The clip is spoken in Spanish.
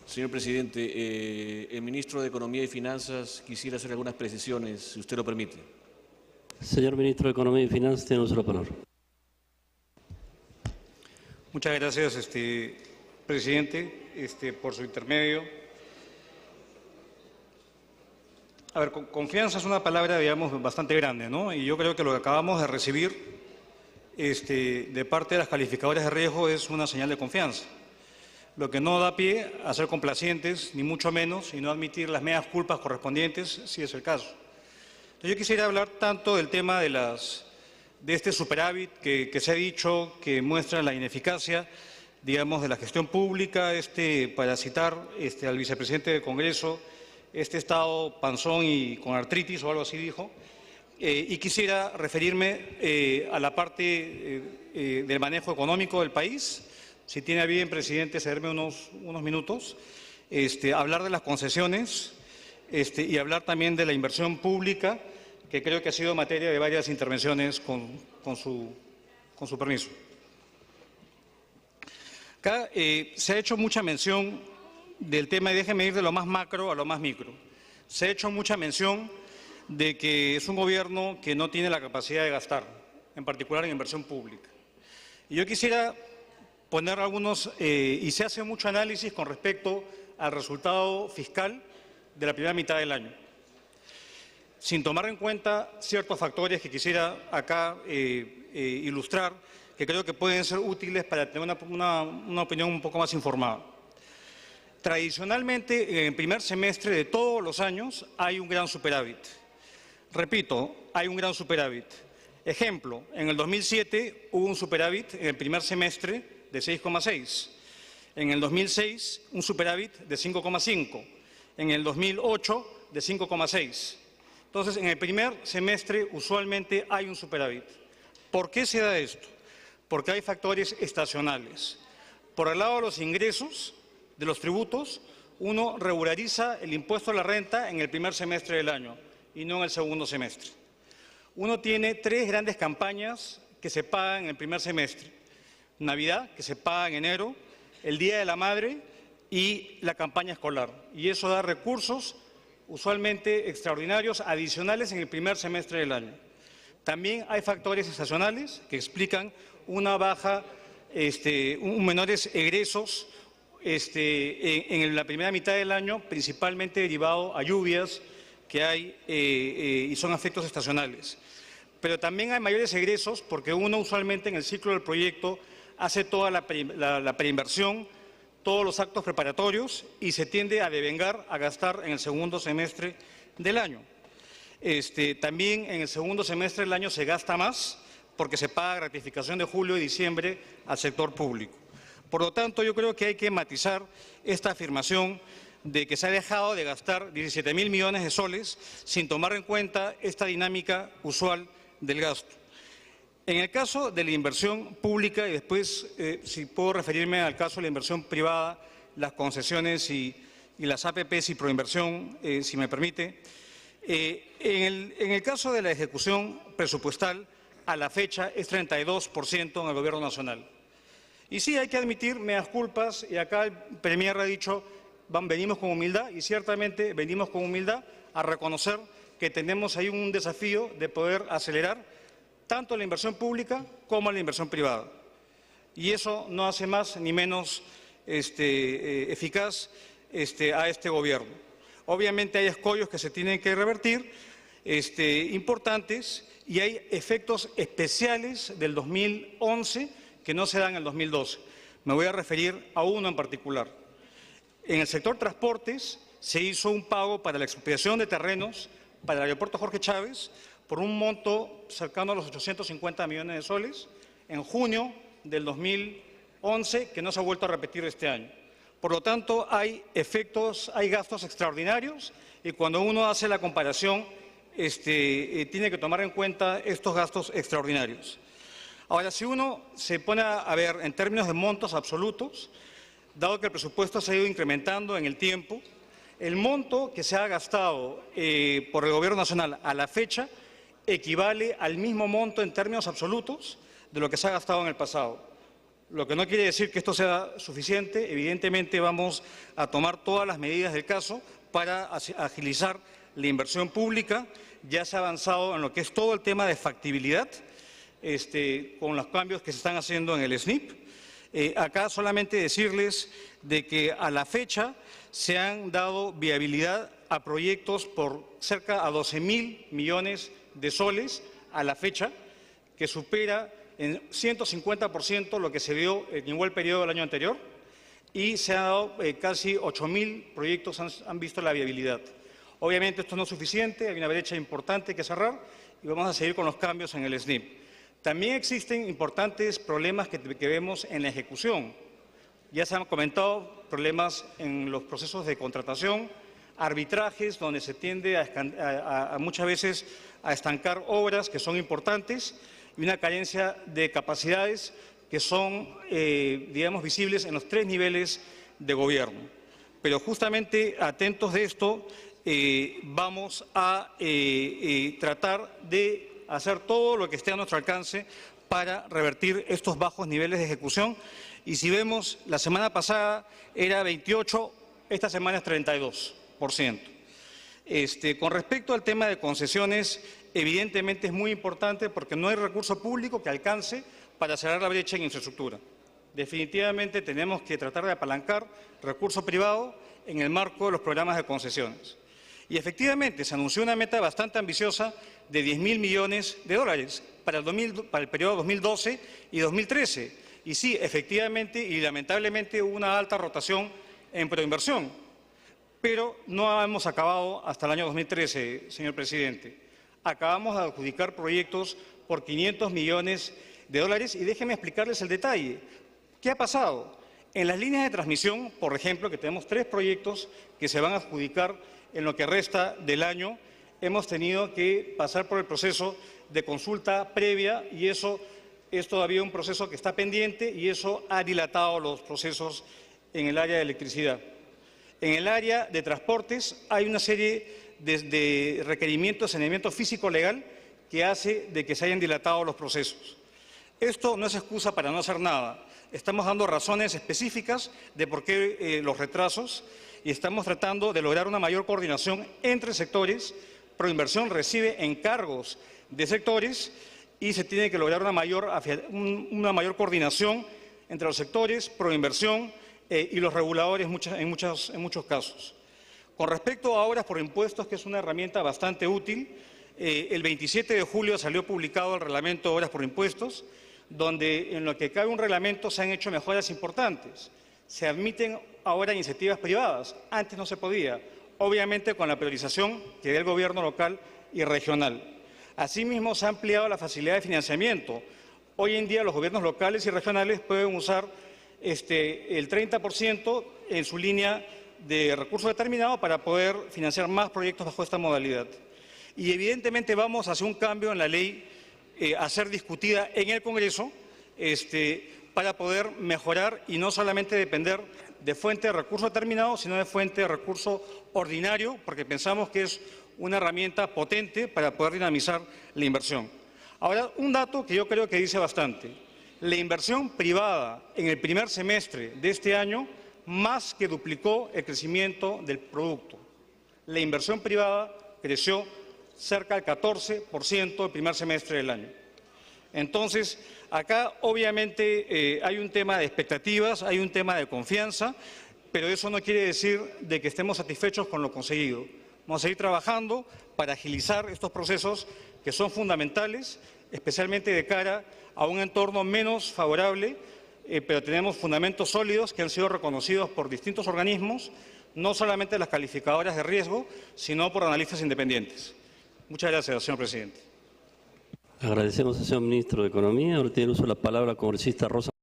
Señor presidente, el ministro de Economía y Finanzas quisiera hacer algunas precisiones, si usted lo permite. Señor ministro de Economía y Finanzas, tiene usted la palabra. Muchas gracias, presidente, por su intermedio. A ver, confianza es una palabra, digamos, bastante grande, ¿no? Y yo creo que lo que acabamos de recibir de parte de las calificadoras de riesgo es una señal de confianza. Lo que no da pie a ser complacientes, ni mucho menos, y no admitir las medias culpas correspondientes, si es el caso. Entonces, yo quisiera hablar tanto del tema de este superávit que se ha dicho que muestra la ineficacia, digamos, de la gestión pública, para citar al vicepresidente del Congreso, Estado panzón y con artritis o algo así dijo, y quisiera referirme a la parte del manejo económico del país. Si tiene a bien, presidente, cederme unos minutos, hablar de las concesiones y hablar también de la inversión pública, que creo que ha sido materia de varias intervenciones con su permiso. Acá se ha hecho mucha mención del tema, y déjeme ir de lo más macro a lo más micro. Se ha hecho mucha mención de que es un gobierno que no tiene la capacidad de gastar, en particular en inversión pública. Y yo quisiera poner algunos, y se hace mucho análisis con respecto al resultado fiscal de la primera mitad del año, sin tomar en cuenta ciertos factores que quisiera acá ilustrar, que creo que pueden ser útiles para tener una opinión un poco más informada. Tradicionalmente, en el primer semestre de todos los años hay un gran superávit. Repito, hay un gran superávit. Ejemplo, en el 2007 hubo un superávit en el primer semestre de 6,6. En el 2006, un superávit de 5,5. En el 2008, de 5,6. Entonces, en el primer semestre usualmente hay un superávit. ¿Por qué se da esto? Porque hay factores estacionales. Por el lado de los ingresos, de los tributos, uno regulariza el impuesto a la renta en el primer semestre del año y no en el segundo semestre. Uno tiene tres grandes campañas que se pagan en el primer semestre. Navidad, que se paga en enero, el Día de la Madre y la campaña escolar. Y eso da recursos usualmente extraordinarios, adicionales en el primer semestre del año. También hay factores estacionales que explican una baja, menores egresos en la primera mitad del año, principalmente derivado a lluvias que hay y son efectos estacionales. Pero también hay mayores egresos porque uno usualmente en el ciclo del proyecto hace toda la preinversión, todos los actos preparatorios y se tiende a devengar, a gastar en el segundo semestre del año. También en el segundo semestre del año se gasta más porque se paga gratificación de julio y diciembre al sector público. Por lo tanto, yo creo que hay que matizar esta afirmación de que se ha dejado de gastar 17.000 millones de soles sin tomar en cuenta esta dinámica usual del gasto. En el caso de la inversión pública, y después, si puedo referirme al caso de la inversión privada, las concesiones y las APPs y proinversión, si me permite, en el caso de la ejecución presupuestal, a la fecha es 32% en el Gobierno Nacional. Y sí, hay que admitir meas culpas, y acá el Premier ha dicho, venimos con humildad, y ciertamente venimos con humildad a reconocer que tenemos ahí un desafío de poder acelerar tanto la inversión pública como la inversión privada. Y eso no hace más ni menos eficaz a este gobierno. Obviamente hay escollos que se tienen que revertir, importantes, y hay efectos especiales del 2011 que no se dan en el 2012. Me voy a referir a uno en particular. En el sector transportes se hizo un pago para la expropiación de terrenos para el aeropuerto Jorge Chávez por un monto cercano a los 850 millones de soles en junio del 2011, que no se ha vuelto a repetir este año. Por lo tanto, hay gastos extraordinarios, y cuando uno hace la comparación, tiene que tomar en cuenta estos gastos extraordinarios. Ahora, si uno se pone a ver en términos de montos absolutos, dado que el presupuesto se ha ido incrementando en el tiempo, el monto que se ha gastado por el Gobierno Nacional a la fecha equivale al mismo monto en términos absolutos de lo que se ha gastado en el pasado. lo que no quiere decir que esto sea suficiente. Evidentemente vamos a tomar todas las medidas del caso para agilizar la inversión pública. Ya se ha avanzado en lo que es todo el tema de factibilidad, con los cambios que se están haciendo en el SNIP. Acá solamente decirles de que a la fecha se han dado viabilidad a proyectos por cerca a 12.000 millones de soles a la fecha, que supera en 150% lo que se dio en igual periodo del año anterior, y se han dado casi 8.000 proyectos han visto la viabilidad. Obviamente esto no es suficiente, hay una brecha importante que cerrar y vamos a seguir con los cambios en el SNIP. También existen importantes problemas que vemos en la ejecución. Ya se han comentado problemas en los procesos de contratación, arbitrajes donde se tiende a muchas veces a estancar obras que son importantes y una carencia de capacidades que son, digamos, visibles en los 3 niveles de gobierno. Pero justamente atentos de esto, vamos a tratar de hacer todo lo que esté a nuestro alcance para revertir estos bajos niveles de ejecución. Y si vemos, la semana pasada era 28%, esta semana es 32%. Con respecto al tema de concesiones, evidentemente es muy importante porque no hay recurso público que alcance para cerrar la brecha en infraestructura. Definitivamente tenemos que tratar de apalancar recurso privado en el marco de los programas de concesiones. Y efectivamente se anunció una meta bastante ambiciosa de 10.000 millones de dólares para el periodo 2012 y 2013. Y sí, efectivamente y lamentablemente hubo una alta rotación en proinversión, pero no hemos acabado hasta el año 2013, señor presidente. Acabamos de adjudicar proyectos por 500 millones de dólares y déjenme explicarles el detalle. ¿Qué ha pasado? En las líneas de transmisión, por ejemplo, que tenemos 3 proyectos que se van a adjudicar en lo que resta del año, hemos tenido que pasar por el proceso de consulta previa y eso es todavía un proceso que está pendiente y eso ha dilatado los procesos en el área de electricidad. En el área de transportes hay una serie de requerimientos de saneamiento físico-legal que hace de que se hayan dilatado los procesos. Esto no es excusa para no hacer nada. Estamos dando razones específicas de por qué los retrasos y estamos tratando de lograr una mayor coordinación entre sectores. Proinversión recibe encargos de sectores y se tiene que lograr una mayor coordinación entre los sectores, Proinversión y los reguladores en muchos casos. Con respecto a obras por impuestos, que es una herramienta bastante útil, el 27 de julio salió publicado el reglamento de obras por impuestos, donde en lo que cabe un reglamento se han hecho mejoras importantes. Se admiten ahora iniciativas privadas, antes no se podía, obviamente con la priorización que da el gobierno local y regional. Asimismo, se ha ampliado la facilidad de financiamiento. Hoy en día los gobiernos locales y regionales pueden usar el 30% en su línea de recursos determinados para poder financiar más proyectos bajo esta modalidad. Y evidentemente vamos a hacer un cambio en la ley a ser discutida en el Congreso para poder mejorar y no solamente depender de fuente de recurso determinado, sino de fuente de recurso ordinario, porque pensamos que es una herramienta potente para poder dinamizar la inversión. Ahora, un dato que yo creo que dice bastante. La inversión privada en el primer semestre de este año más que duplicó el crecimiento del producto. La inversión privada creció cerca del 14% el primer semestre del año. Entonces, acá obviamente hay un tema de expectativas, hay un tema de confianza, pero eso no quiere decir de que estemos satisfechos con lo conseguido. Vamos a seguir trabajando para agilizar estos procesos que son fundamentales, especialmente de cara a un entorno menos favorable, pero tenemos fundamentos sólidos que han sido reconocidos por distintos organismos, no solamente las calificadoras de riesgo, sino por analistas independientes. Muchas gracias, señor presidente. Agradecemos al señor ministro de Economía. Ahora tiene uso de la palabra la congresista Rosa.